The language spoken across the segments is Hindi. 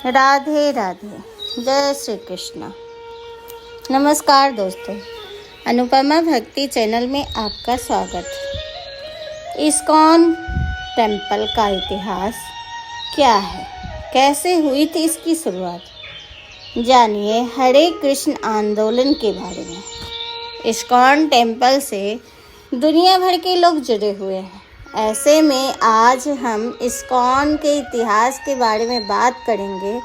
राधे राधे। जय श्री कृष्ण। नमस्कार दोस्तों, अनुपमा भक्ति चैनल में आपका स्वागत। इस्कॉन टेम्पल का इतिहास क्या है, कैसे हुई थी इसकी शुरुआत, जानिए हरे कृष्ण आंदोलन के बारे में। इस्कॉन टेम्पल से दुनिया भर के लोग जुड़े हुए हैं। ऐसे में आज हम इस्कॉन के इतिहास के बारे में बात करेंगे,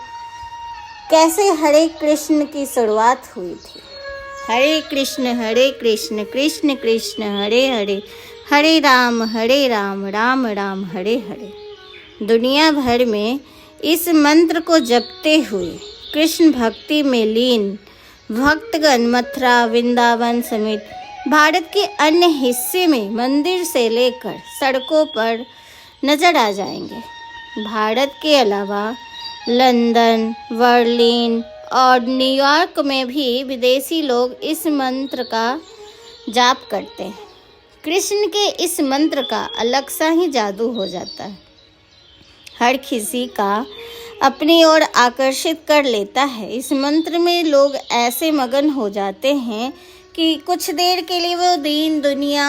कैसे हरे कृष्ण की शुरुआत हुई थी। हरे कृष्ण कृष्ण कृष्ण हरे हरे, हरे राम राम राम हरे हरे। दुनिया भर में इस मंत्र को जपते हुए कृष्ण भक्ति में लीन भक्तगण मथुरा, वृंदावन समेत भारत के अन्य हिस्से में मंदिर से लेकर सड़कों पर नजर आ जाएंगे। भारत के अलावा लंदन, बर्लिन और न्यूयॉर्क में भी विदेशी लोग इस मंत्र का जाप करते हैं। कृष्ण के इस मंत्र का अलग सा ही जादू हो जाता है, हर किसी का अपनी ओर आकर्षित कर लेता है। इस मंत्र में लोग ऐसे मगन हो जाते हैं कि कुछ देर के लिए वो दीन दुनिया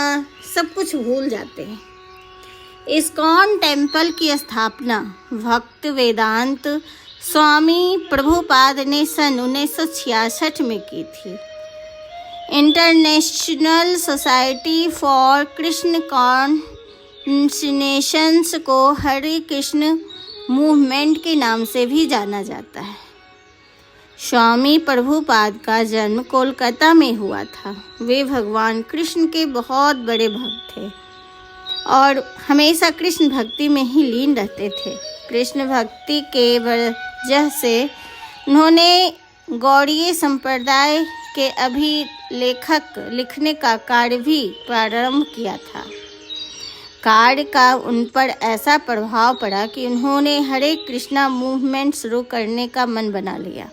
सब कुछ भूल जाते हैं। इस्कॉन टेम्पल की स्थापना भक्त वेदांत स्वामी प्रभुपाद ने सन 1966 में की थी। International society for Krishna consciousness को हरे कृष्ण मूवमेंट के नाम से भी जाना जाता है। स्वामी प्रभुपाद का जन्म कोलकाता में हुआ था। वे भगवान कृष्ण के बहुत बड़े भक्त थे और हमेशा कृष्ण भक्ति में ही लीन रहते थे। कृष्ण भक्ति के वजह से उन्होंने गौड़ीय संप्रदाय के अभिलेखक लिखने का कार्य भी प्रारंभ किया था। कार्य का उन पर ऐसा प्रभाव पड़ा कि उन्होंने हरे कृष्णा मूवमेंट शुरू करने का मन बना लिया।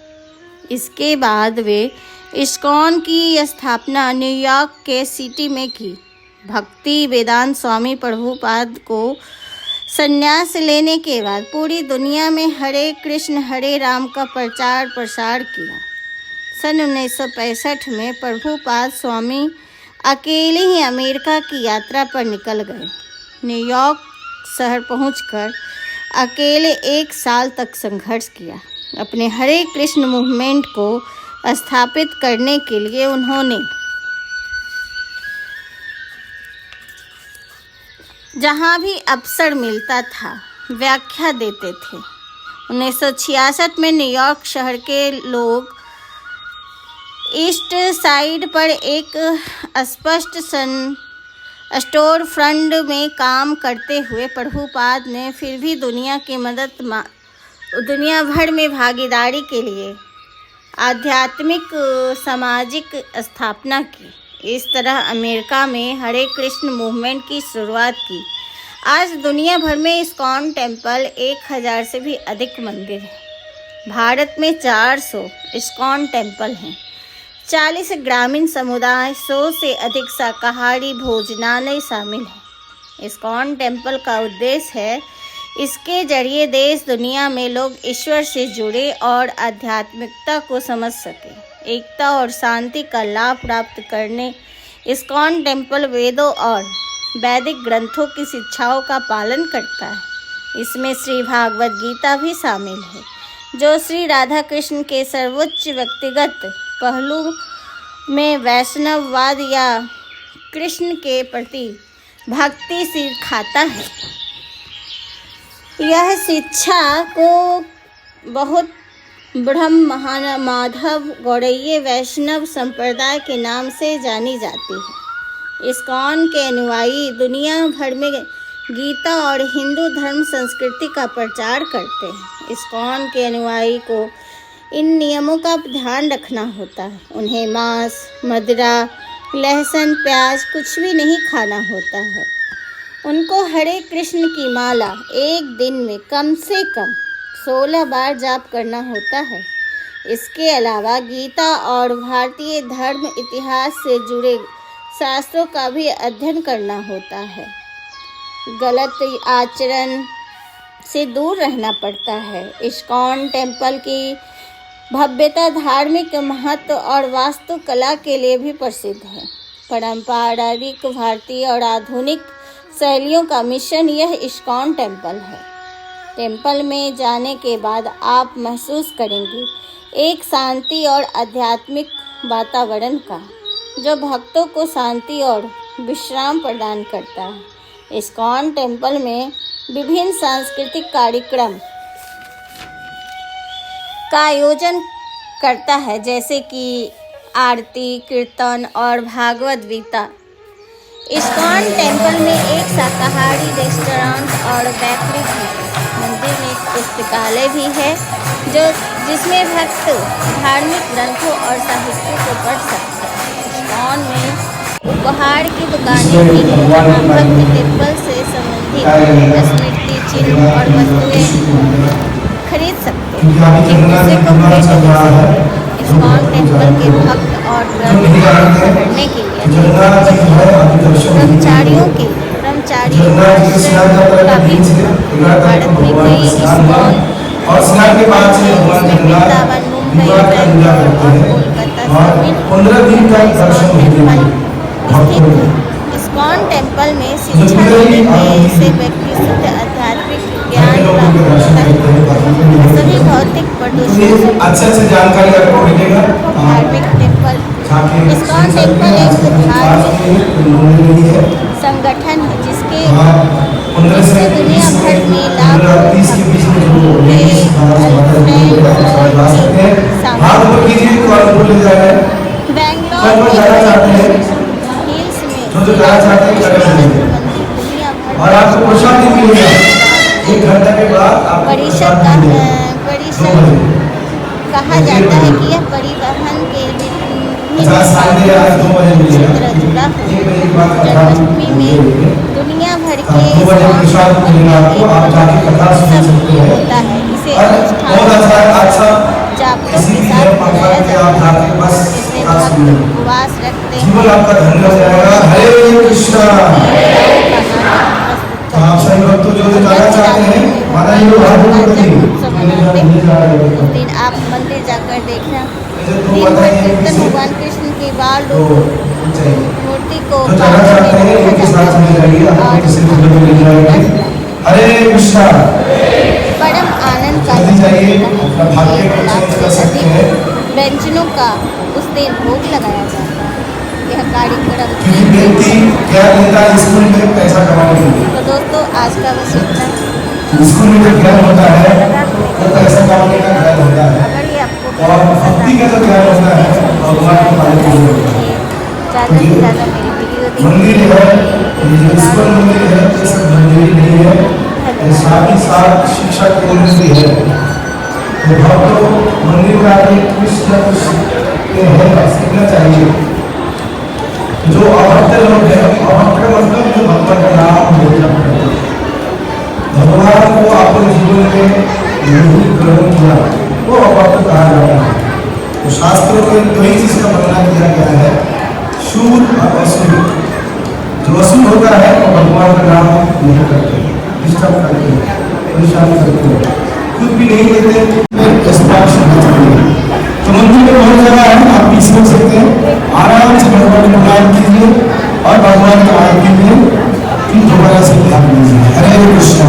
इसके बाद वे इस्कॉन की स्थापना न्यूयॉर्क के सिटी में की। भक्ति वेदांत स्वामी प्रभुपाद को संन्यास लेने के बाद पूरी दुनिया में हरे कृष्ण हरे राम का प्रचार प्रसार किया। सन 1965 में प्रभुपाद स्वामी अकेले ही अमेरिका की यात्रा पर निकल गए। न्यूयॉर्क शहर पहुंचकर अकेले 1 साल तक संघर्ष किया। अपने हरे कृष्ण मूवमेंट को स्थापित करने के लिए उन्होंने जहाँ भी अवसर मिलता था व्याख्या देते थे। 1966 में न्यूयॉर्क शहर के लोग ईस्ट साइड पर एक स्पष्ट स्टोर फ्रंट में काम करते हुए प्रभुपाद ने फिर भी दुनिया भर में भागीदारी के लिए आध्यात्मिक सामाजिक स्थापना की। इस तरह अमेरिका में हरे कृष्ण मूवमेंट की शुरुआत की। आज दुनिया भर में इस्कॉन टेम्पल 1000 से भी अधिक मंदिर हैं। भारत में 400 इस्कॉन टेम्पल हैं। 40 ग्रामीण समुदाय, 100 से अधिक शाकाहारी भोजनालय शामिल हैं। इस्कॉन टेम्पल का उद्देश्य है इसके जरिए देश दुनिया में लोग ईश्वर से जुड़े और आध्यात्मिकता को समझ सके, एकता और शांति का लाभ प्राप्त करने। इस्कॉन टेम्पल वेदों और वैदिक ग्रंथों की शिक्षाओं का पालन करता है। इसमें श्री भागवत गीता भी शामिल है, जो श्री राधा कृष्ण के सर्वोच्च व्यक्तिगत पहलू में वैष्णववाद या कृष्ण के प्रति भक्ति सिखाता है। यह शिक्षा को बहुत ब्रह्म माधव गौड़ीय वैष्णव संप्रदाय के नाम से जानी जाती है। इस्कॉन के अनुयायी दुनिया भर में गीता और हिंदू धर्म संस्कृति का प्रचार करते हैं। इस्कॉन के अनुयायी को इन नियमों का ध्यान रखना होता है। उन्हें मांस, मदिरा, लहसुन, प्याज कुछ भी नहीं खाना होता है। उनको हरे कृष्ण की माला एक दिन में कम से कम 16 बार जाप करना होता है। इसके अलावा गीता और भारतीय धर्म इतिहास से जुड़े शास्त्रों का भी अध्ययन करना होता है। गलत आचरण से दूर रहना पड़ता है। इस्कॉन टेम्पल की भव्यता, धार्मिक महत्व और वास्तुकला के लिए भी प्रसिद्ध है। पारंपरिक भारतीय और आधुनिक शैलियों का मिश्रण यह इस्कॉन टेम्पल है। टेम्पल में जाने के बाद आप महसूस करेंगे एक शांति और आध्यात्मिक वातावरण का, जो भक्तों को शांति और विश्राम प्रदान करता है। इस्कॉन टेम्पल में विभिन्न सांस्कृतिक कार्यक्रम का आयोजन करता है, जैसे कि आरती, कीर्तन और भागवत गीता। इस्कॉन टेम्पल में एक शाकाहारी रेस्टोरेंट और बेकरी भी है। मंदिर में एक पुस्तकालय भी है जिसमें भक्त धार्मिक ग्रंथों और साहित्य को पढ़ सकते हैं। इस्कॉन में उपहार की दुकानें भी हैं, जहाँ भक्त टेम्पल से संबंधित स्मृति चिन्ह और वस्तुएं खरीद सकते हैं। एक दूसरे को भेंट दे सकते हैं। इस्कॉन टेम्पल के भक्त और पढ़ने के लिए कर्मचारियों का भी भारत में कई इस्कॉन वृंदावन, मुंबई, बेंगलोर और कोलकाता समेत इस्कॉन टेम्पल में शिक्षा देने से व्यक्ति शुद्ध आध्यात्मिक ज्ञान प्राप्त करता है। सभी भौतिक प्रदूषण अच्छे जानकारी आपको मिलेगा। धार्मिक टेम्पल इस्कॉन टेम्पल एक धार्मिक संगठन है जिससे दुनिया भर में लाखों और आपको प्रसाद मिलेगा। एक घंटा के बाद परिषद कहा जाता है कि यह परिवहन के जन्माष्टमी में दुनिया भर के होता है। इसे जापरों के साथ मनाया जाता है। इसमें भक्त उपवास रखते हैं। आपका धन्य हो जाएगा। हरे कृष्णा। आप सभी भक्तों जो जाना चाहते हैं माता जी उस दिन आप मंदिर जाकर देखना। दिन भर कीर्तन भगवान कृष्ण की बाल मूर्ति को हरे कृष्णा। परम आनंद का व्यंजनों का उस दिन भोग लगाया जाता है। यह कार्यक्रम व्यक्ति क्या लेता है स्कूल में पैसा कमाने के लिए। तो दोस्तों आज का बस इतना। स्कूल में जो ज्ञान होता है वो पैसा कमाने का ज्ञान होता है, अगर ये आपको और भक्ति का जो ज्ञान होता है भगवान को पाने के लिए होता है। ज़्यादा से ज़्यादा मेरी वीडियो मंदिर है, स्कूल मंदिर है, ये सब मंदिर नहीं है, साथ ही साथ शिक्षा केंद्र भी है। तो भक्तों मंदिर में आके कुछ न कुछ सीखना चाहिए। जो अभक्त लोग हैं, अभक्त का मतलब जो भगवान का नाम भगवान को अपने जीवन में ग्रहण किया वो अभक्त कहा जाता है। तो शास्त्रों में दो ही चीज का वर्णन किया गया है, शूर और असुर। जो असुर होता है वो भगवान का नाम नहीं करते, डिस्टर्ब करते, परेशान करते, खुद भी नहीं लेते। तो मंदिर में बहुत जगह है, आप पीस कर सकते हैं, आराम से भगवान को याद कीजिए और भगवान का आरती कीजिए, फिर दोबारा से ध्यान दीजिए। हरे कृष्णा।